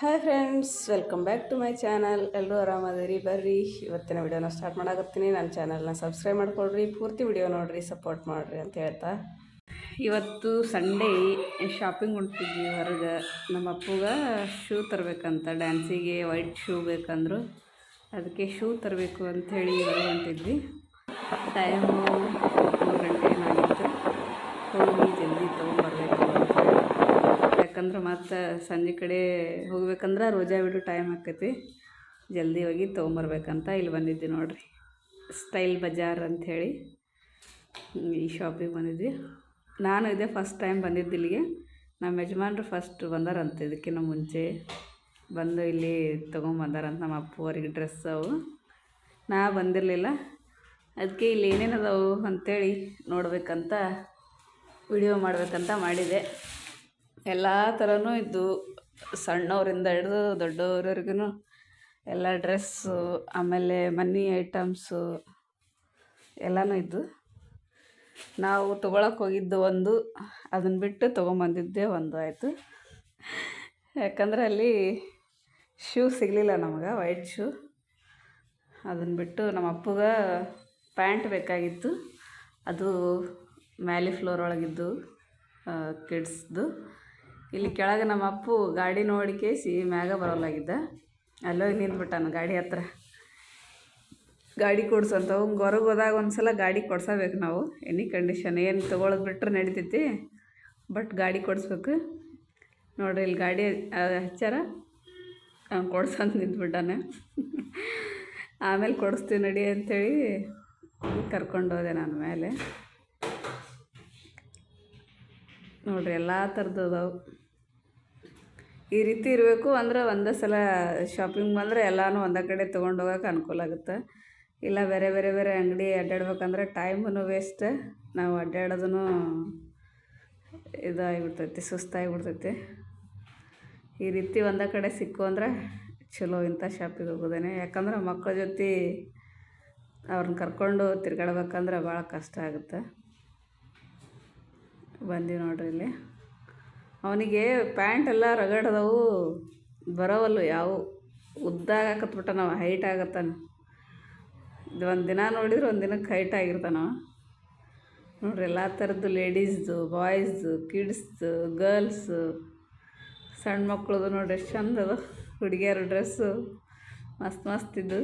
Hi friends, welcome back to my channel. ಎಲ್ಲರೂ ಆರಾಮದಿರಿ. ಬರ್ರಿ ಇವತ್ತಿನ ವಿಡಿಯೋನ ಸ್ಟಾರ್ಟ್ ಮಾಡಾಕತ್ತೀನಿ. ನನ್ನ ಚಾನಲ್ನ ಸಬ್ಸ್ಕ್ರೈಬ್ ಮಾಡ್ಕೊಳ್ರಿ, ಪೂರ್ತಿ ವಿಡಿಯೋ ನೋಡಿರಿ, ಸಪೋರ್ಟ್ ಮಾಡಿರಿ ಅಂತ ಹೇಳ್ತಾ, ಇವತ್ತು ಸಂಡೇ ಶಾಪಿಂಗ್ ಹೊಂಟಿದ್ವಿ ಹೊರಗೆ. ನಮ್ಮ ಅಪ್ಪಗೆ ಶೂ ತರಬೇಕಂತ, ಡ್ಯಾನ್ಸಿಗೆ ವೈಟ್ ಶೂ ಬೇಕಂದ್ರು, ಅದಕ್ಕೆ ಶೂ ತರಬೇಕು ಅಂಥೇಳಿ ಹೊರಗೆ ಹೊಂಟಿದ್ವಿ. ಟೈಮು 3 ಗಂಟೆ ಏನಾಗಿತ್ತು. ಹೋಗಿ ಜಲ್ದಿ ತೊಗೊಂಬರ್ಬೇಕು ಅಂತೇಳಿ, ಯಾಕಂದ್ರೆ ಮತ್ತು ಸಂಜೆ ಕಡೆ ಹೋಗ್ಬೇಕಂದ್ರೆ ರೋಜಾ ಬಿಡು ಟೈಮ್ ಆಕೈತಿ. ಜಲ್ದಿ ಹೋಗಿ ತೊಗೊಂಬರ್ಬೇಕಂತ ಇಲ್ಲಿ ಬಂದಿದ್ವಿ ನೋಡ್ರಿ. ಸ್ಟೈಲ್ ಬಜಾರ್ ಅಂಥೇಳಿ ಈ ಶಾಪಿಗೆ ಬಂದಿದ್ವಿ. ನಾನು ಇದೇ ಫಸ್ಟ್ ಟೈಮ್ ಬಂದಿದ್ದು ಇಲ್ಲಿಗೆ. ನಮ್ಮ ಯಜಮಾನ್ರು ಫಸ್ಟ್ ಬಂದಾರಂತ, ಇದಕ್ಕಿಂತ ಮುಂಚೆ ಬಂದು ಇಲ್ಲಿ ತೊಗೊಂಬಂದಾರಂತ ನಮ್ಮ ಅಪ್ಪವರಿಗೆ ಡ್ರೆಸ್. ಅವು ನಾ ಬಂದಿರಲಿಲ್ಲ, ಅದಕ್ಕೆ ಇಲ್ಲಿ ಏನೇನು ಅದಾವು ಅಂಥೇಳಿ ನೋಡ್ಬೇಕಂತ ವಿಡಿಯೋ ಮಾಡ್ಬೇಕಂತ ಮಾಡಿದೆ. ಎಲ್ಲ ಥರನೂ ಇದ್ದು, ಸಣ್ಣವರಿಂದ ಹಿಡಿದು ದೊಡ್ಡವರವರೆಗೂ ಎಲ್ಲ ಡ್ರೆಸ್ಸು, ಆಮೇಲೆ ಮನಿ ಐಟಮ್ಸು ಎಲ್ಲನೂ ಇದ್ದು. ನಾವು ತೊಗೊಳಕ್ಕೆ ಹೋಗಿದ್ದು ಒಂದು, ಅದನ್ನು ಬಿಟ್ಟು ತೊಗೊಂಬಂದಿದ್ದೆ ಒಂದು ಆಯಿತು. ಯಾಕಂದ್ರೆ ಅಲ್ಲಿ ಶೂ ಸಿಗಲಿಲ್ಲ ನಮಗೆ, ವೈಟ್ ಶೂ. ಅದನ್ನು ಬಿಟ್ಟು ನಮ್ಮ ಅಪ್ಪಗೆ ಪ್ಯಾಂಟ್ ಬೇಕಾಗಿತ್ತು. ಅದು ಮ್ಯಾಲಿ ಫ್ಲೋರ್ ಒಳಗಿದ್ದು ಕಿಡ್ಸ್ದು. ಇಲ್ಲಿ ಕೆಳಗೆ ನಮ್ಮ ಅಪ್ಪು ಗಾಡಿ ನೋಡಿ ಕೇಸಿ ಮ್ಯಾಗ ಬರೋಲಾಗಿದ್ದ. ಅಲ್ಲೋಗಿ ನಿಂತ್ಬಿಟ್ಟಾನ ಗಾಡಿ ಹತ್ರ. ಗಾಡಿ ಕೊಡ್ಸಂತ ಅವ್ಗೆ ಹೊರಗೆ ಹೋದಾಗ ಒಂದು ಸಲ ಗಾಡಿ ಕೊಡ್ಸಬೇಕು ನಾವು. ಎನಿ ಕಂಡೀಷನ್ ಏನು ತೊಗೊಳೋದು ಬಿಟ್ಟರೆ ನಡಿತೈತಿ, ಬಟ್ ಗಾಡಿ ಕೊಡಿಸ್ಬೇಕು ನೋಡ್ರಿ. ಇಲ್ಲಿ ಗಾಡಿ ಹಚ್ಚಾರ, ಅವ್ನು ಕೊಡ್ಸಂತ ನಿಂತ್ಬಿಟ್ಟಾನೆ. ಆಮೇಲೆ ಕೊಡಿಸ್ತೀವಿ ನಡಿ ಅಂಥೇಳಿ ಕರ್ಕೊಂಡು ಹೋದೆ ನಾನು ಮೇಲೆ. ನೋಡ್ರಿ ಎಲ್ಲ ಥರದ್ದು ಅದಾವೆ. ಈ ರೀತಿ ಇರಬೇಕು ಅಂದ್ರೆ ಒಂದೇ ಸಲ ಶಾಪಿಂಗ್ ಬಂದರೆ ಎಲ್ಲನೂ ಒಂದೇ ಕಡೆ ತೊಗೊಂಡು ಹೋಗೋಕೆ ಅನುಕೂಲ ಆಗುತ್ತೆ. ಇಲ್ಲ ಬೇರೆ ಬೇರೆ ಬೇರೆ ಅಂಗಡಿ ಅಡ್ಡಾಡ್ಬೇಕಂದ್ರೆ ಟೈಮೂ ವೇಸ್ಟ್, ನಾವು ಅಡ್ಡಾಡೋದೂ ಇದಾಗಿಬಿಡ್ತೈತಿ, ಸುಸ್ತಾಗಿಬಿಡ್ತೈತಿ. ಈ ರೀತಿ ಒಂದೇ ಕಡೆ ಸಿಕ್ಕು ಅಂದ್ರೆ ಚಲೋ ಇಂಥ ಶಾಪಿಗೆ ಹೋಗೋದೇನೆ. ಯಾಕಂದ್ರೆ ಮಕ್ಕಳ ಜೊತೆ ಅವ್ರನ್ನ ಕರ್ಕೊಂಡು ತಿರ್ಗಾಡ್ಬೇಕಂದ್ರೆ ಭಾಳ ಕಷ್ಟ ಆಗುತ್ತೆ. ಬಂದೀವಿ ನೋಡ್ರಿ ಇಲ್ಲಿ. ಅವನಿಗೆ ಪ್ಯಾಂಟ್ ಎಲ್ಲ ರಗಡದವು, ಬರೋವಲ್ಲು ಯಾವು. ಉದ್ದಾಗಕತ್ಬಿಟ್ಟ, ನಾವು ಹೈಟ್ ಆಗತ್ತಾನೆ. ಇದು ಒಂದು ದಿನ ನೋಡಿದ್ರೆ ಒಂದು ದಿನಕ್ಕೆ ಹೈಟ್ ಆಗಿರ್ತಾನವ ನೋಡ್ರಿ. ಎಲ್ಲ ಥರದ್ದು ಲೇಡೀಸ್ದು, ಬಾಯ್ಸ್ದು, ಕಿಡ್ಸ್ದು, ಗರ್ಲ್ಸು, ಸಣ್ಣ ಮಕ್ಕಳದು ನೋಡ್ರಿ ಎಷ್ಟು ಚಂದ ಅದು. ಹುಡುಗಿಯರ ಡ್ರೆಸ್ಸು ಮಸ್ತ್ ಮಸ್ತ್ ಇದ್ದು.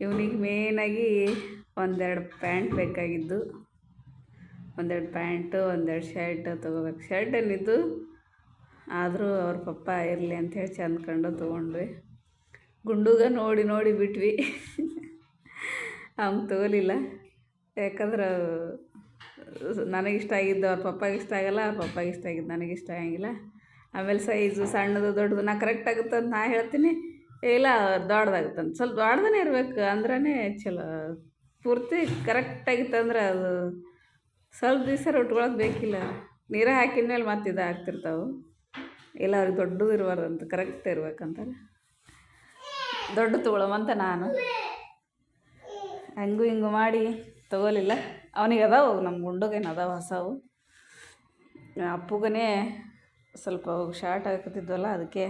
ಇವನಿಗೆ ಮೇಯ್ನಾಗಿ ಒಂದೆರಡು ಪ್ಯಾಂಟ್ ಬೇಕಾಗಿದ್ದು, ಒಂದೆರಡು ಪ್ಯಾಂಟು, ಒಂದೆರಡು ಶರ್ಟ್ ತೊಗೋಬೇಕು. ಶರ್ಟ್ ಏನಿದ್ದು ಆದರೂ ಅವ್ರ ಪಪ್ಪ ಇರಲಿ ಅಂಥೇಳಿ ಚಂದ್ಕೊಂಡು ತೊಗೊಂಡ್ವಿ. ಗುಂಡುಗ ನೋಡಿ ನೋಡಿ ಬಿಟ್ವಿ. ಅವ್ನು ತೊಗೊಲಿಲ್ಲ, ಯಾಕಂದ್ರೆ ನನಗಿಷ್ಟ ಆಗಿದ್ದು ಅವ್ರ ಪಪ್ಪಾಗೆ ಇಷ್ಟ ಆಗಲ್ಲ, ಅವ್ರ ಪಪ್ಪಾಗೆ ಇಷ್ಟ ಆಗಿದ್ದು ನನಗಿಷ್ಟ ಆಗಂಗಿಲ್ಲ. ಆಮೇಲೆ ಸೈಜು ಸಣ್ಣದು ದೊಡ್ಡದು ನಾ ಕರೆಕ್ಟ್ ಆಗುತ್ತೆ ಅಂತ ನಾ ಹೇಳ್ತೀನಿ, ಇಲ್ಲ ದೊಡ್ಡದಾಗುತ್ತಂತ. ಸ್ವಲ್ಪ ದೊಡ್ಡದೇ ಇರಬೇಕು ಅಂದ್ರೇ ಚಲೋ. ಪೂರ್ತಿ ಕರೆಕ್ಟಾಗಿತ್ತಂದ್ರೆ ಅದು ಸ್ವಲ್ಪ ದಿವಸ ಉಟ್ಕೊಳಕ್ಕೆ ಬೇಕಿಲ್ಲ. ನೀರು ಹಾಕಿದ ಮೇಲೆ ಮತ್ತೆ ಇದು ಆಗ್ತಿರ್ತಾವೆ. ಇಲ್ಲ ಅವ್ರಿಗೆ ದೊಡ್ಡದು ಇರಬಾರ್ದಂತ, ಕರೆಕ್ಟ್ ಇರ್ಬೇಕಂತಾರೆ. ದೊಡ್ಡ ತೊಗೊಳಮಂತ ನಾನು ಹಂಗೂ ಹಿಂಗೂ ಮಾಡಿ ತೊಗೋಲಿಲ್ಲ. ಅವನಿಗೆ ಅದಾವು, ನಮ್ಮ ಗುಂಡುಗೇನು ಅದಾವೆ ಹೊಸವು. ಅಪ್ಪುಗನೇ ಸ್ವಲ್ಪ ಶಾರ್ಟ್ ಹಾಕತ್ತಿದ್ವಲ್ಲ, ಅದಕ್ಕೆ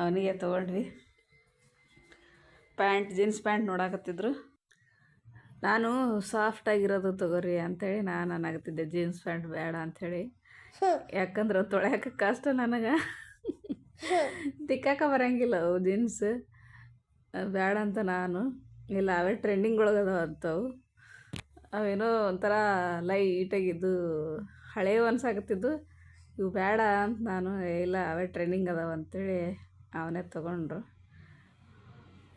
ಅವನಿಗೆ ತೊಗೊಂಡ್ವಿ. ಪ್ಯಾಂಟ್, ಜೀನ್ಸ್ ಪ್ಯಾಂಟ್ ನೋಡಾಕತ್ತಿದ್ರು. ನಾನು ಸಾಫ್ಟಾಗಿರೋದು ತೊಗೋರಿ ಅಂಥೇಳಿ ನಾನು ಅನ್ನಾಗತ್ತಿದ್ದೆ, ಜೀನ್ಸ್ ಪ್ಯಾಂಟ್ ಬೇಡ ಅಂಥೇಳಿ. ಯಾಕಂದ್ರೆ ತೊಳ್ಯಾಕೆ ಕಷ್ಟ ನನಗೆ, ತಿಕ್ಕಾಕ ಬರೋಂಗಿಲ್ಲ ಅವು ಜೀನ್ಸ್. ಬೇಡ ಅಂತ ನಾನು, ಇಲ್ಲ ಅವೇ ಟ್ರೆಂಡಿಂಗ್ ಒಳಗೆ ಅದಾವ ಅಂಥವು. ಅವೇನೋ ಒಂಥರ ಲೈಟಾಗಿದ್ದು ಹಳೇವು ಅನ್ಸಾಕತ್ತಿದ್ದು. ಇವು ಬೇಡ ಅಂತ ನಾನು, ಇಲ್ಲ ಅವೇ ಟ್ರೆಂಡಿಂಗ್ ಅದಾವ ಅಂಥೇಳಿ ಅವನ್ನೇ ತೊಗೊಂಡ್ರು.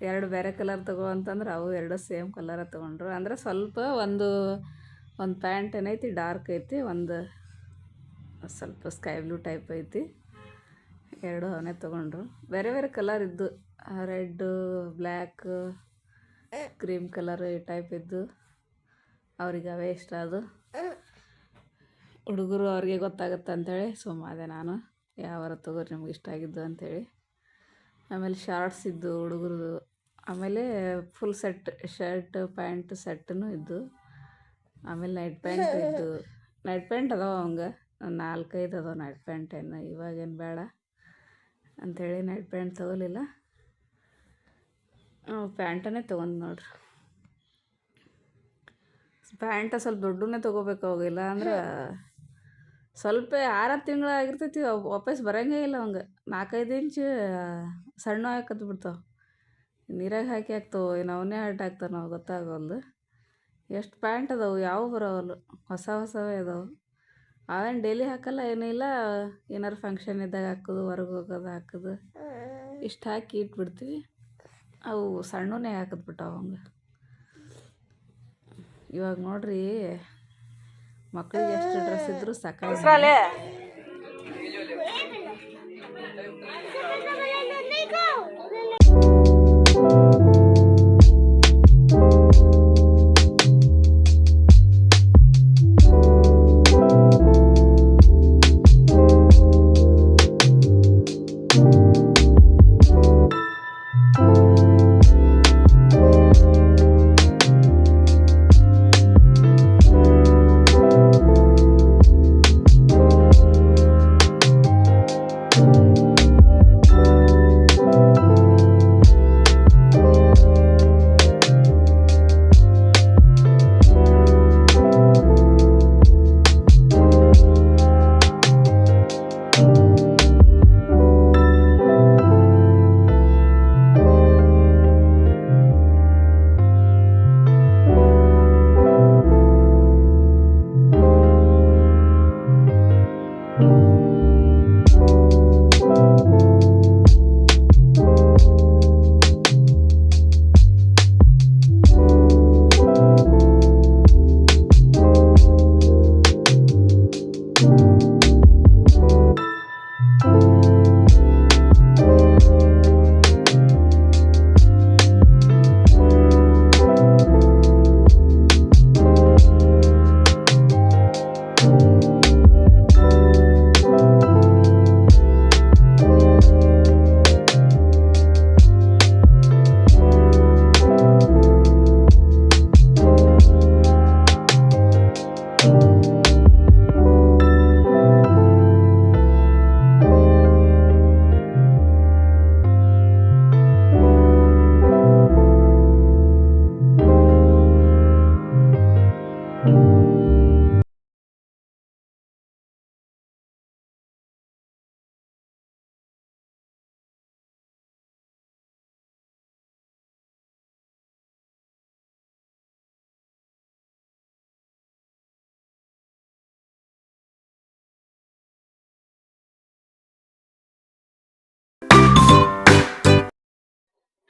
ಎರಡು ಬೇರೆ ಕಲರ್ ತೊಗೋ ಅಂತಂದ್ರೆ ಅವು ಎರಡು ಸೇಮ್ ಕಲರ ತೊಗೊಂಡ್ರು. ಅಂದರೆ ಸ್ವಲ್ಪ ಒಂದು ಪ್ಯಾಂಟ್ ಏನೈತಿ ಡಾರ್ಕ್ ಐತಿ, ಒಂದು ಸ್ವಲ್ಪ ಸ್ಕೈ ಬ್ಲೂ ಟೈಪ್ ಐತಿ. ಎರಡು ಅವನ್ನೇ ತೊಗೊಂಡ್ರು. ಬೇರೆ ಬೇರೆ ಕಲರ್ ಇದ್ದು, ರೆಡ್ಡು, ಬ್ಲ್ಯಾಕು, ಕ್ರೀಮ್ ಕಲರ್ ಈ ಟೈಪ್ ಇದ್ದು. ಅವ್ರಿಗೆ ಅವೇ ಇಷ್ಟ. ಅದು ಹುಡುಗರು ಅವ್ರಿಗೆ ಗೊತ್ತಾಗುತ್ತೆ ಅಂಥೇಳಿ ಸುಮ್ಮನೆ ನಾನು, ಯಾವಾರ ತೊಗೋರಿ ನಿಮ್ಗೆ ಇಷ್ಟ ಆಗಿದ್ದು ಅಂಥೇಳಿ. ಆಮೇಲೆ ಶಾರ್ಟ್ಸ್ ಇದ್ದು ಹುಡುಗರದು. ಆಮೇಲೆ ಫುಲ್ ಸೆಟ್ ಶರ್ಟ್ ಪ್ಯಾಂಟ್ ಸೆಟ್ಟೂ ಇದ್ದು. ಆಮೇಲೆ ನೈಟ್ ಪ್ಯಾಂಟ್ ಇದ್ದು. ನೈಟ್ ಪ್ಯಾಂಟ್ ಅದಾವ ಅವಂಗೆ 4-5 ಅದಾವ ನೈಟ್ ಪ್ಯಾಂಟ್. ಏನು ಇವಾಗೇನು ಬೇಡ, ಅಂಥೇಳಿ ನೈಟ್ ಪ್ಯಾಂಟ್ ತೊಗೊಲಿಲ್ಲ, ಪ್ಯಾಂಟನ್ನೇ ತೊಗೊಂಡು ನೋಡ್ರಿ. ಪ್ಯಾಂಟ ಸ್ವಲ್ಪ ದೊಡ್ಡನೇ ತೊಗೋಬೇಕು ಅವಾಗಿಲ್ಲ ಅಂದ್ರೆ ಸ್ವಲ್ಪ 6 ತಿಂಗಳು ಆಗಿರ್ತೈತಿ, ವಾಪಸ್ ಬರೋಂಗೇ ಇಲ್ಲ ಅವಂಗೆ. 4-5 ಇಂಚು ಸಣ್ಣ ಹಾಕತ್ ಬಿಡ್ತಾವೆ, ನೀರಾಗ ಹಾಕಿ ಹಾಕ್ತಾವೆ, ಏನು ಅವನ್ನೇ ಹರ್ಟ್ ಹಾಕ್ತಾವೆ, ನಾವು ಗೊತ್ತಾಗವಲ್ದು. ಎಷ್ಟು ಪ್ಯಾಂಟ್ ಅದಾವೆ, ಯಾವ ಬರೋವಲ್ಲು, ಹೊಸವೇ ಅದಾವೆ. ಅವೇನು ಡೈಲಿ ಹಾಕಲ್ಲ, ಏನಿಲ್ಲ, ಏನಾರು ಫಂಕ್ಷನ್ ಇದ್ದಾಗ ಹಾಕೋದು, ಹೊರಗೆ ಹೋಗೋದು ಹಾಕೋದು, ಇಷ್ಟು ಹಾಕಿ ಇಟ್ಬಿಡ್ತೀವಿ. ಅವು ಸಣ್ಣನೇ ಹಾಕಿದ್ಬಿಟ್ಟಾವ ಅವಂಗೆ. ಇವಾಗ ನೋಡ್ರಿ, ಮಕ್ಕಳಿಗೆ ಎಷ್ಟು ಡ್ರೆಸ್ ಇದ್ದರೂ ಸಾಕಾಗಲ್ಲ.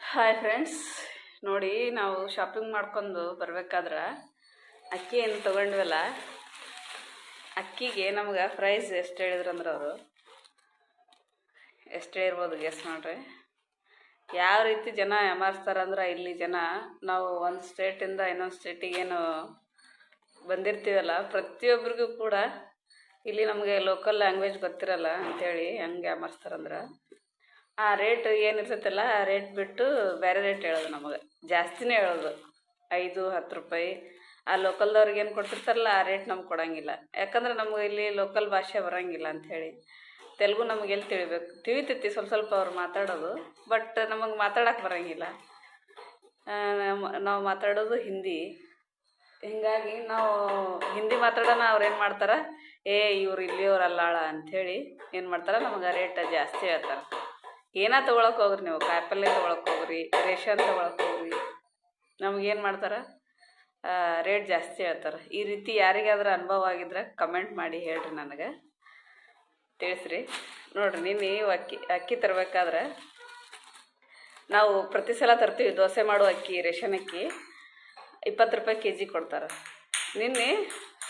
ಹಾಯ್ ಫ್ರೆಂಡ್ಸ್, ನೋಡಿ ನಾವು ಶಾಪಿಂಗ್ ಮಾಡ್ಕೊಂಡು ಬರ್ಬೇಕಾದ್ರೆ ಅಕ್ಕಿ ಏನು ತೊಗೊಂಡ್ವಲ್ಲ, ಅಕ್ಕಿಗೆ ನಮ್ಗೆ ಪ್ರೈಸ್ ಎಷ್ಟು ಹೇಳಿದ್ರಂದ್ರೆ ಅವರು ಎಷ್ಟು ಹೇಳಿರ್ಬೋದು ಗೆಸ್ ಮಾಡ್ರಿ. ಯಾವ ರೀತಿ ಜನ ಯಾಮಾರಿಸ್ತಾರಂದ್ರೆ, ಇಲ್ಲಿ ಜನ ನಾವು ಒಂದು ಸ್ಟೇಟಿಂದ ಇನ್ನೊಂದು ಸ್ಟೇಟಿಗೇನು ಬಂದಿರ್ತೀವಲ್ಲ, ಪ್ರತಿಯೊಬ್ಬರಿಗೂ ಕೂಡ ಇಲ್ಲಿ ನಮಗೆ ಲೋಕಲ್ ಲ್ಯಾಂಗ್ವೇಜ್ ಗೊತ್ತಿರಲ್ಲ ಅಂಥೇಳಿ ಹೆಂಗೆ ಯಾಮಾರಿಸ್ತಾರಂದ್ರೆ, ಆ ರೇಟ್ ಏನಿರ್ತೈತಲ್ಲ ಆ ರೇಟ್ ಬಿಟ್ಟು ಬೇರೆ ರೇಟ್ ಹೇಳೋದು, ನಮಗೆ ಜಾಸ್ತಿನೇ ಹೇಳೋದು. 5-10 ರೂಪಾಯಿ. ಆ ಲೋಕಲ್ದವ್ರಿಗೆ ಏನು ಕೊಡ್ತಿರ್ತಾರಲ್ಲ ಆ ರೇಟ್ ನಮ್ಗೆ ಕೊಡೋಂಗಿಲ್ಲ. ಯಾಕಂದ್ರೆ ನಮ್ಗೆ ಇಲ್ಲಿ ಲೋಕಲ್ ಭಾಷೆ ಬರೋಂಗಿಲ್ಲ ಅಂಥೇಳಿ. ತೆಲುಗು ನಮಗೆ ಎಲ್ಲಿ ತಿಳಿತೈತಿ ಸ್ವಲ್ಪ ಅವ್ರು ಮಾತಾಡೋದು, ಬಟ್ ನಮಗೆ ಮಾತಾಡೋಕೆ ಬರೋಂಗಿಲ್ಲ. ನಾವು ಮಾತಾಡೋದು ಹಿಂದಿ. ಹೀಗಾಗಿ ನಾವು ಹಿಂದಿ ಮಾತಾಡೋಣ, ಅವ್ರು ಏನು ಮಾಡ್ತಾರೆ, ಇವ್ರು ಇಲ್ಲಿಯವ್ರು ಅಲ್ಲಾಳ ಅಂಥೇಳಿ ಏನು ಮಾಡ್ತಾರೆ, ನಮಗೆ ರೇಟ್ ಜಾಸ್ತಿ ಹೇಳ್ತಾರೆ. ಏನ ತೊಗೊಳಕ್ಕೆ ಹೋಗ್ರಿ, ನೀವು ಕಾಯಿಪಲ್ಲೆ ತೊಗೊಳಕ್ಕೆ ಹೋಗ್ರಿ, ರೇಷನ್ ತೊಗೊಳಕ್ಕೆ ಹೋಗ್ರಿ, ನಮಗೇನು ಮಾಡ್ತಾರೆ, ರೇಟ್ ಜಾಸ್ತಿ ಹೇಳ್ತಾರೆ. ಈ ರೀತಿ ಯಾರಿಗಾದ್ರೂ ಅನುಭವ ಆಗಿದ್ರೆ ಕಮೆಂಟ್ ಮಾಡಿ ಹೇಳ್ರಿ, ನನಗೆ ತಿಳಿಸ್ರಿ. ನೋಡಿರಿ, ನಿನ್ನೆ ಅಕ್ಕಿ ತರಬೇಕಾದ್ರೆ ನಾವು ಪ್ರತಿ ಸಲ ತರ್ತೀವಿ, ದೋಸೆ ಮಾಡೋ ಅಕ್ಕಿ, ರೇಷನ್ ಅಕ್ಕಿ 20 ರೂಪಾಯಿ kg ಕೊಡ್ತಾರೆ. ನಿನ್ನೆ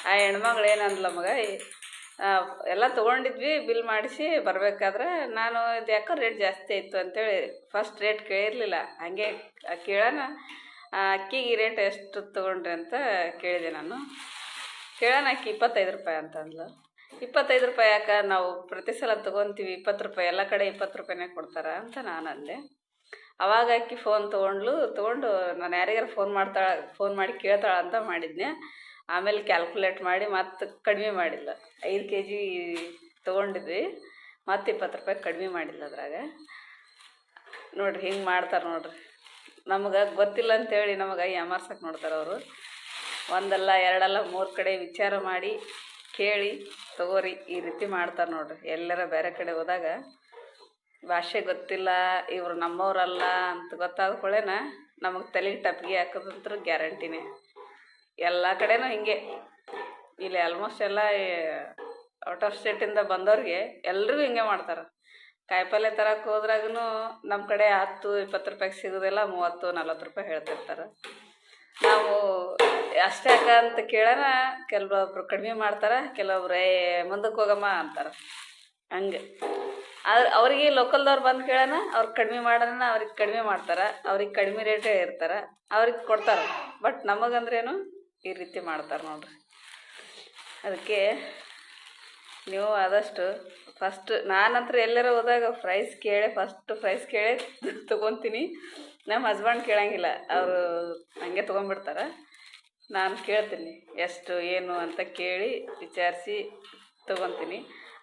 ಆ ಹೆಣ್ಮಗಳು ಏನಂದ್ಲ, ಮಗ ಎಲ್ಲ ತೊಗೊಂಡಿದ್ವಿ, ಬಿಲ್ ಮಾಡಿಸಿ ಬರಬೇಕಾದ್ರೆ ನಾನು ಇದು ಯಾಕೋ ರೇಟ್ ಜಾಸ್ತಿ ಆಯಿತು ಅಂತೇಳಿ ಫಸ್ಟ್ ರೇಟ್ ಕೇಳಿರಲಿಲ್ಲ. ಹಾಗೆ ಕೇಳೋಣ ಅಕ್ಕಿಗೆ ರೇಟ್ ಎಷ್ಟು ತೊಗೊಂಡ್ರಿ ಅಂತ ಕೇಳಿದೆ ನಾನು. ಕೇಳೋಣ ಅಕ್ಕಿ 25 ರೂಪಾಯಿ ಅಂತಂದ್ಲು. 25 ರೂಪಾಯಿ ಯಾಕೆ, ನಾವು ಪ್ರತಿ ಸಲ ತೊಗೊತೀವಿ 20 ರೂಪಾಯಿ, ಎಲ್ಲ ಕಡೆ 20 ರೂಪಾಯಿನೇ ಕೊಡ್ತಾರೆ ಅಂತ ನಾನು ಅಂದೆ. ಅವಾಗ ಅಕ್ಕಿ ತೊಗೊಂಡು ನಾನು ಯಾರಿಗಾರು ಫೋನ್ ಮಾಡಿ ಕೇಳ್ತಾಳೆ ಅಂತ ಮಾಡಿದ್ನೆ. ಆಮೇಲೆ ಕ್ಯಾಲ್ಕುಲೇಟ್ ಮಾಡಿ ಮತ್ತೆ ಕಡಿಮೆ ಮಾಡಿಲ್ಲ. 5 kg ತೊಗೊಂಡಿದ್ವಿ, ಮತ್ತು 20 ರೂಪಾಯಿ ಕಡಿಮೆ ಮಾಡಿಲ್ಲ ಅದ್ರಾಗ. ನೋಡಿರಿ ಹಿಂಗೆ ಮಾಡ್ತಾರೆ ನೋಡಿರಿ. ನಮಗೆ ಗೊತ್ತಿಲ್ಲ ಅಂತೇಳಿ ನಮಗೆ ಯಾಮಾರ್ಸಕ್ಕೆ ನೋಡ್ತಾರೆ ಅವರು. ಒಂದಲ್ಲ ಎರಡಲ್ಲ 3 ಕಡೆ ವಿಚಾರ ಮಾಡಿ ಕೇಳಿ ತಗೋರಿ ಈ ರೀತಿ ಮಾಡ್ತಾರೆ ನೋಡಿರಿ. ಎಲ್ಲರ ಬೇರೆ ಕಡೆ ಹೋದಾಗ ಭಾಷೆ ಗೊತ್ತಿಲ್ಲ, ಇವರು ನಮ್ಮವರಲ್ಲ ಅಂತ ಗೊತ್ತಾದ ಕೂಡಲೇನ ನಮಗೆ ತಲೆಗೆ ಟಪ್ಪಿಗೆ ಹಾಕೋದಂತೂ ಗ್ಯಾರಂಟಿನೇ. ಎಲ್ಲ ಕಡೆನೂ ಹಿಂಗೆ. ಇಲ್ಲಿ ಆಲ್ಮೋಸ್ಟ್ ಎಲ್ಲ ಔಟ್ ಆಫ್ ಸ್ಟೇಟಿಂದ ಬಂದವ್ರಿಗೆ ಎಲ್ರಿಗೂ ಹಿಂಗೆ ಮಾಡ್ತಾರೆ. ಕಾಯಿಪಲ್ಯ ತರಕ್ಕೆ ಹೋದ್ರಾಗೂ ನಮ್ಮ ಕಡೆ 10-20 ರೂಪಾಯಿಗೆ ಸಿಗೋದಿಲ್ಲ, 30-40 ರೂಪಾಯಿ ಹೇಳ್ತಿರ್ತಾರೆ. ನಾವು ಅಷ್ಟೇ ಅಕ್ಕ ಅಂತ ಕೇಳೋಣ, ಕೆಲವೊಬ್ರು ಕಡಿಮೆ ಮಾಡ್ತಾರೆ, ಕೆಲವೊಬ್ರು ಮುಂದಕ್ಕೆ ಹೋಗಮ್ಮ ಅಂತಾರೆ. ಹಂಗೆ ಆದ್ರೆ ಅವ್ರಿಗೆ ಲೋಕಲ್ದವ್ರು ಬಂದು ಕೇಳೋಣ, ಅವ್ರಿಗೆ ಕಡಿಮೆ ಮಾಡೋಣ, ಅವ್ರಿಗೆ ಕಡಿಮೆ ಮಾಡ್ತಾರೆ, ಅವ್ರಿಗೆ ಕಡಿಮೆ ರೇಟೇ ಇರ್ತಾರೆ, ಅವ್ರಿಗೆ ಕೊಡ್ತಾರೆ. ಬಟ್ ನಮಗಂದ್ರೇನು ಈ ರೀತಿ ಮಾಡ್ತಾರೆ ನೋಡ್ರಿ. ಅದಕ್ಕೆ ನೀವು ಆದಷ್ಟು ಫಸ್ಟ್ ನಾನಂತರ ಎಲ್ಲರೂ ಹೋದಾಗ ಫಸ್ಟ್ ಪ್ರೈಸ್ ಕೇಳಿ ತೊಗೊತೀನಿ. ನಮ್ಮ ಹಸ್ಬೆಂಡ್ ಕೇಳಂಗಿಲ್ಲ, ಅವರು ಹಂಗೆ ತೊಗೊಂಡ್ಬಿಡ್ತಾರೆ. ನಾನು ಕೇಳ್ತೀನಿ ಎಷ್ಟು ಏನು ಅಂತ ಕೇಳಿ ವಿಚಾರಿಸಿ ತೊಗೊತೀನಿ.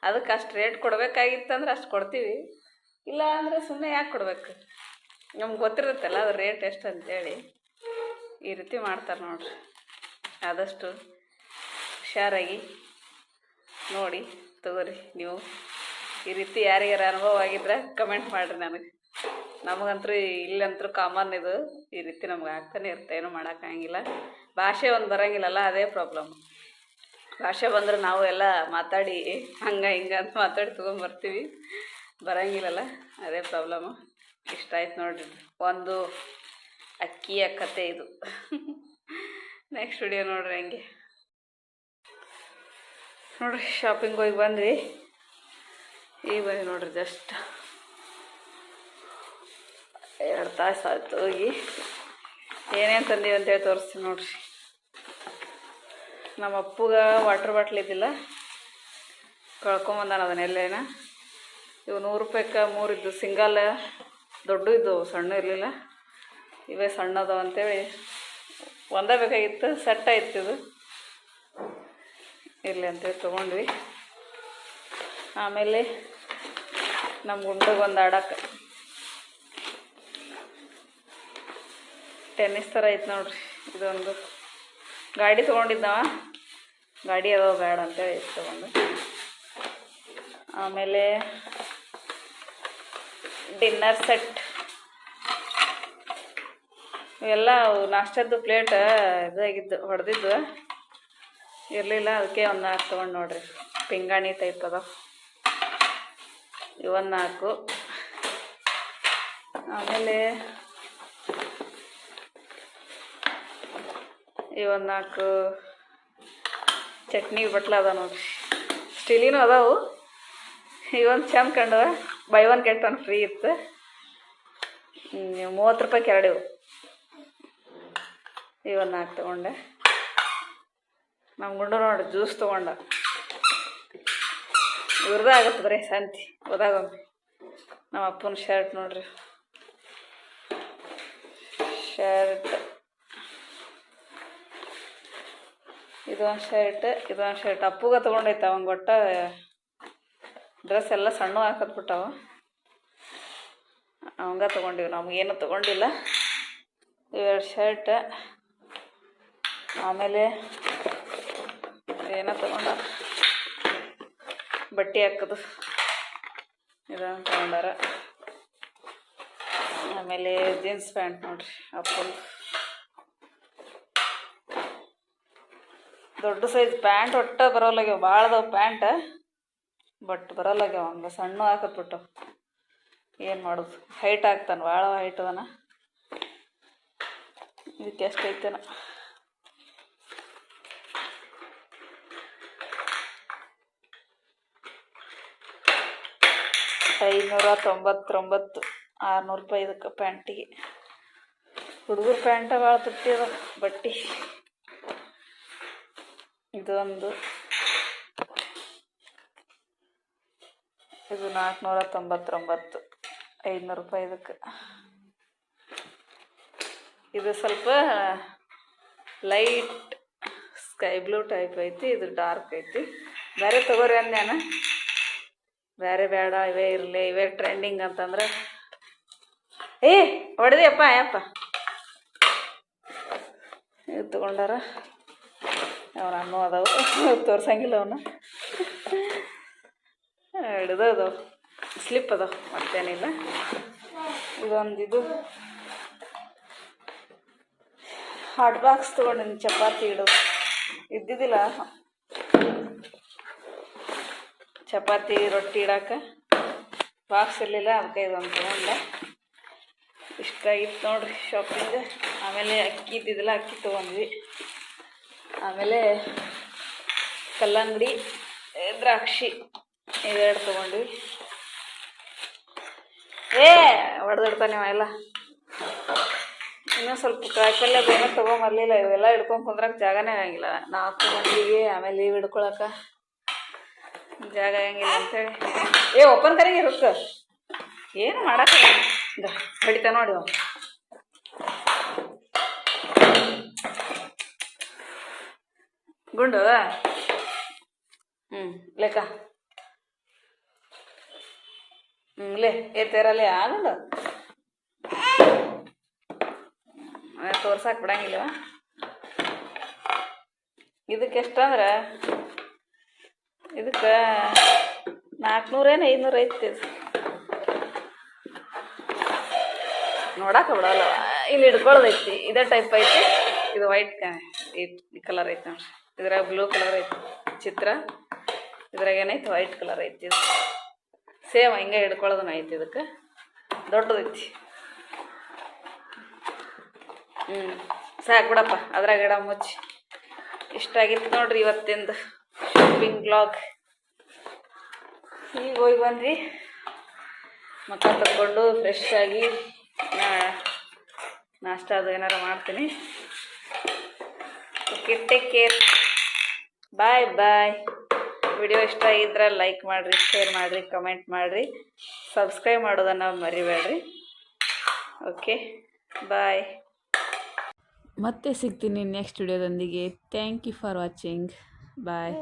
ಅದಕ್ಕೆ ಅಷ್ಟು ರೇಟ್ ಕೊಡಬೇಕಾಗಿತ್ತಂದ್ರೆ ಅಷ್ಟು ಕೊಡ್ತೀವಿ, ಇಲ್ಲ ಅಂದರೆ ಸುಮ್ಮನೆ ಯಾಕೆ ಕೊಡ್ಬೇಕು, ನಮ್ಗೆ ಗೊತ್ತಿರುತ್ತಲ್ಲ ಅದು ರೇಟ್ ಎಷ್ಟು ಅಂತೇಳಿ. ಈ ರೀತಿ ಮಾಡ್ತಾರೆ ನೋಡ್ರಿ. ಆದಷ್ಟು ಹುಷಾರಾಗಿ ನೋಡಿ ತಗೋರಿ. ನೀವು ಈ ರೀತಿ ಯಾರಿಗಾರ ಅನುಭವ ಆಗಿದ್ರೆ ಕಮೆಂಟ್ ಮಾಡಿರಿ ನನಗೆ. ನಮಗಂತೂ ಇಲ್ಲಂತೂ ಕಾಮನ್ ಇದು. ಈ ರೀತಿ ನಮ್ಗೆ ಆಗ್ತಾನೆ ಇರುತ್ತೆ, ಏನೂ ಮಾಡೋಕ್ಕಾಗಿಲ್ಲ. ಭಾಷೆ ಒಂದು ಬರೋಂಗಿಲ್ಲಲ್ಲ, ಅದೇ ಪ್ರಾಬ್ಲಮ್. ಭಾಷೆ ಬಂದ್ರೆ ನಾವು ಎಲ್ಲ ಮಾತಾಡಿ ಹಂಗೆ ಹಿಂಗೆ ಅಂತ ಮಾತಾಡಿ ತೊಗೊಂಬರ್ತೀವಿ, ಬರೋಂಗಿಲ್ಲಲ್ಲ, ಅದೇ ಪ್ರಾಬ್ಲಮ್ಮು. ಇಷ್ಟ ಆಯ್ತು ನೋಡಿರಿ, ಒಂದು ಅಕ್ಕಿಯ ಕತೆ ಇದು. ನೆಕ್ಸ್ಟ್ ವಿಡಿಯೋ ನೋಡ್ರಿ. ಹಂಗೆ ನೋಡ್ರಿ, ಶಾಪಿಂಗ್ ಹೋಗಿ ಬಂದ್ವಿ. ಈಗ ಬಂದು ನೋಡ್ರಿ, ಜಸ್ಟ್ 2 ತಾಸು ಆಯ್ತು ಹೋಗಿ. ಏನೇನು ತಂದೀವಿ ಅಂತೇಳಿ ತೋರಿಸ್ತೀನಿ ನೋಡ್ರಿ. ನಮ್ಮ ಅಪ್ಪಗೆ ವಾಟ್ರ್ ಬಾಟ್ಲ್ ಇದ್ದಿಲ್ಲ, ಕಳ್ಕೊಂಬಂದಾನ ಅದನ್ನೆಲ್ಲೇನ. ಇವು 100 ರೂಪಾಯಿಗೆ 3 ಇದ್ದು, ಸಿಂಗಲ್ ದೊಡ್ಡ ಇದ್ದವು, ಸಣ್ಣ ಇರಲಿಲ್ಲ. ಇವೇ ಸಣ್ಣದವು ಅಂತೇಳಿ ಒಂದೇ ಬೇಕಾಗಿತ್ತು, ಸೆಟ್ ಆಯ್ತು ಇದು, ಇರಲಿ ಅಂತೇಳಿ ತೊಗೊಂಡ್ವಿ. ಆಮೇಲೆ ನಮ್ಮ ಗುಂಡಿಗೆ ಒಂದು ಆಡಕ್ಕೆ ಟೆನ್ನಿಸ್ ಥರ ಐತೆ ನೋಡ್ರಿ. ಇದೊಂದು ಗಾಡಿ ತೊಗೊಂಡಿದ್ದವ, ಗಾಡಿ ಅದಾವ ಬೇಡ ಅಂತೇಳಿ ತೊಗೊಂಡು. ಆಮೇಲೆ ಡಿನ್ನರ್ ಸೆಟ್, ಇವೆಲ್ಲ ನಾಷ್ಟದ್ದು ಪ್ಲೇಟ್ ಇದಾಗಿದ್ದು, ಹೊಡೆದಿದ್ದು ಇರಲಿಲ್ಲ, ಅದಕ್ಕೆ ಒಂದು 4 ತೊಗೊಂಡು ನೋಡ್ರಿ. ಪಿಂಗಾಣಿ ಟೈಪ್ ಅದಾವ, ಇವೊಂದು 4. ಆಮೇಲೆ ಇವೊಂದು 4 ಚಟ್ನಿ ಬಟ್ಲ ಅದಾವ ನೋಡ್ರಿ. ಸ್ಟೀಲಿನೂ ಅದಾವು. ಇವೊಂದು ಚಂದ ಕಂಡವ, ಬೈ 1 get 1 ಫ್ರೀ ಇತ್ತು. 30 ರೂಪಾಯಿಗೆ 2 ಇವು. ಇವೊಂದು 4 ತೊಗೊಂಡೆ. ನಮ್ಮ ಗುಂಡು ನೋಡಿ ಜ್ಯೂಸ್ ತೊಗೊಂಡ. ಇವ್ರದ್ದು ಆಗುತ್ತೆ ಬರೀ ಸಂತಿ ಹೋದಾಗೊಮ್ಮೆ. ನಮ್ಮ ಅಪ್ಪನ ಶರ್ಟ್ ನೋಡ್ರಿ, ಶರ್ಟ್, ಇದೊಂದು ಶರ್ಟ್ ಅಪ್ಪುಗ ತೊಗೊಂಡೈತೆ. ಅವಂಗೆ ಒಟ್ಟು ಡ್ರೆಸ್ ಎಲ್ಲ ಸಣ್ಣ ಹಾಕತ್ಬಿಟ್ಟವು, ಅವಂಗ ತೊಗೊಂಡಿವಿ, ನಮಗೇನು ತೊಗೊಂಡಿಲ್ಲ. 2 ಶರ್ಟ್, ಆಮೇಲೆ ಏನೋ ತೊಗೊಂಡ ಬಟ್ಟೆ ಹಾಕೋದು ಇದನ್ನು ತೊಗೊಂಡಾರ. ಆಮೇಲೆ ಜೀನ್ಸ್ ಪ್ಯಾಂಟ್ ನೋಡ್ರಿ ಅಪ್ಪಂದು, ದೊಡ್ಡ ಸೈಜ್ ಪ್ಯಾಂಟ್. ಒಟ್ಟು ಬರೋಲ್ಲಾಗ್ಯಾವ, ಭಾಳ ಅದಾವ ಪ್ಯಾಂಟ್, ಬಟ್ ಬರೋಲ್ಲಾಗ್ಯಾವ, ಹಂಗೆ ಸಣ್ಣ ಹಾಕತ್ಬಿಟ್ಟು. ಏನು ಮಾಡೋದು, ಹೈಟ್ ಆಗ್ತಾನೆ, ಭಾಳ ಹೈಟ್ ಅದನ. ಇದಕ್ಕೆ ಎಷ್ಟು ಐತೆನ, $599, 600 ರೂಪಾಯಿ ಇದಕ್ಕೆ ಪ್ಯಾಂಟಿಗೆ. ಹುಡುಗರ ಪ್ಯಾಂಟ ಭಾಳ ತುಟ್ಟಿ ಅದ ಬಟ್ಟೆ. ಇದೊಂದು, ಇದು $499, 500 ರೂಪಾಯಿ ಇದಕ್ಕೆ. ಇದು ಸ್ವಲ್ಪ ಲೈಟ್ ಸ್ಕೈ ಬ್ಲೂ ಟೈಪ್ ಐತಿ, ಇದು ಡಾರ್ಕ್ ಐತಿ. ಬೇರೆ ತಗೋರಿ ಅಂದ್ಯಾನ, ಬೇರೆ ಬೇಡ, ಇವೇ ಇರಲಿ, ಇವೇ ಟ್ರೆಂಡಿಂಗ್ ಅಂತಂದ್ರೆ ಏ ಹೊಡೆದಿಯಪ್ಪ ಯಪ್ಪ ಇವು ತೊಗೊಂಡಾರ. ಅವನ ಅನ್ನು ಅದಾವು, ತೋರ್ಸಂಗಿಲ್ಲ ಅವನ್ನ. ಹಿಡ್ದು ಅದಾವ, ಸ್ಲಿಪ್ ಅದಾವ, ಮತ್ತೇನಿಲ್ಲ. ಇದೊಂದಿದು ಹಾಟ್ ಬಾಕ್ಸ್ ತೊಗೊಂಡಿನಿ, ಚಪಾತಿ ಇಡೋದು ಇದ್ದಿದ್ದಿಲ್ಲ. ಚಪಾತಿ ರೊಟ್ಟಿ ಇಡಕ್ಕೆ ಬಾಕ್ಸ್ ಇರಲಿಲ್ಲ, ಅದಕ್ಕೆ ಇದೊಂದು ತೊಗೊಂಡೆ. ಇಷ್ಟ ಆಗಿತ್ತು ನೋಡ್ರಿ ಶಾಪಿಂಗ್. ಆಮೇಲೆ ಅಕ್ಕಿ ಇದ್ದಿದ್ದಿಲ್ಲ, ಅಕ್ಕಿ ತೊಗೊಂಡ್ವಿ. ಆಮೇಲೆ ಕಲ್ಲಂಗಡಿ, ದ್ರಾಕ್ಷಿ ಇವೆರಡು ತೊಗೊಂಡ್ವಿ. ಹೊಡೆದಿಡ್ತಾನೆ ಎಲ್ಲ. ಇನ್ನೂ ಸ್ವಲ್ಪ ಕಾಯಿಪಲ್ಯ ಬೇಗ ತೊಗೊಂಬರ್ಲಿಲ್ಲ. ಇವೆಲ್ಲ ಹಿಡ್ಕೊಂಡು ಕುಂದ್ರಕ್ಕೆ ಜಾಗನೇ ಆಗಂಗಿಲ್ಲ, 4 ಮಂದಿಗೆ. ಆಮೇಲೆ ಇವು ಹಿಡ್ಕೊಳಕ್ಕೆ ಜಾಗ ಆಗಂಗಿಲ್ಲ ಅಂತೇಳಿ ಓಪನ್ ಕರೆಗೆ ರುಕ್ಕ ಏನು ಮಾಡಕ್ಕೆ ಹೊಡಿತಾ ನೋಡಿ. ಗುಂಡು ಲೆಕ್ಕ ಲೇ ಏತೇರಲ್ಲೇ ಆಗುಂಡು ತೋರ್ಸಕ್ಕೆ ಬಿಡಂಗಿಲ್ಲವ. ಇದಕ್ಕೆ ಎಷ್ಟಂದ್ರೆ ಇದಕ್ಕೆ 400 ಏನು 500 ಐತಿ. ನೋಡಕ್ಕೆ ಬಿಡಲ್ಲ, ಇಲ್ಲಿ ಹಿಡ್ಕೊಳ್ಳೋದೈತಿ. ಇದೇ ಟೈಪ್ ಐತಿ. ಇದು ವೈಟ್ ಕಲರ್ ಐತಿ ನೋಡ್ರಿ. ಇದ್ರಾಗ ಬ್ಲೂ ಕಲರ್ ಐತಿ ಚಿತ್ರ, ಇದ್ರಾಗ ಏನೈತಿ ವೈಟ್ ಕಲರ್ ಐತಿ. ಇದು ಸೇಮ್ ಹಿಂಗೆ ಹಿಡ್ಕೊಳ್ಳೋದನ್ನ ಐತಿ. ಇದಕ್ಕೆ ದೊಡ್ಡದೈತಿ. ಸಾಕು ಬಿಡಪ್ಪ, ಅದ್ರಾಗ ಗಿಡ ಮುಚ್ಚಿ. ಇಷ್ಟ ಆಗಿತ್ತು ನೋಡ್ರಿ ಇವತ್ತಿಂದು ಶಾಪಿಂಗ್ ವ್ಲಾಗ್. ಈಗ ಹೋಗಿ ಬಂದ್ವಿ, ಮುಖ ತಕ್ಕೊಂಡು ಫ್ರೆಶ್ ಆಗಿ ನಾಷ್ಟ ಅದು ಏನಾರು ಮಾಡ್ತೀನಿ. ಓಕೆ, ಟೇಕ್ ಕೇರ್, ಬಾಯ್ ಬಾಯ್. ವಿಡಿಯೋ ಇಷ್ಟ ಆಗಿದ್ರೆ ಲೈಕ್ ಮಾಡಿರಿ, ಶೇರ್ ಮಾಡಿರಿ, ಕಮೆಂಟ್ ಮಾಡಿರಿ, ಸಬ್ಸ್ಕ್ರೈಬ್ ಮಾಡೋದನ್ನು ಮರಿಬೇಡ್ರಿ. Okay, bye. ಮತ್ತೆ ಸಿಗ್ತೀನಿ ನೆಕ್ಸ್ಟ್ ವಿಡಿಯೋದೊಂದಿಗೆ. Thank you for watching. Bye.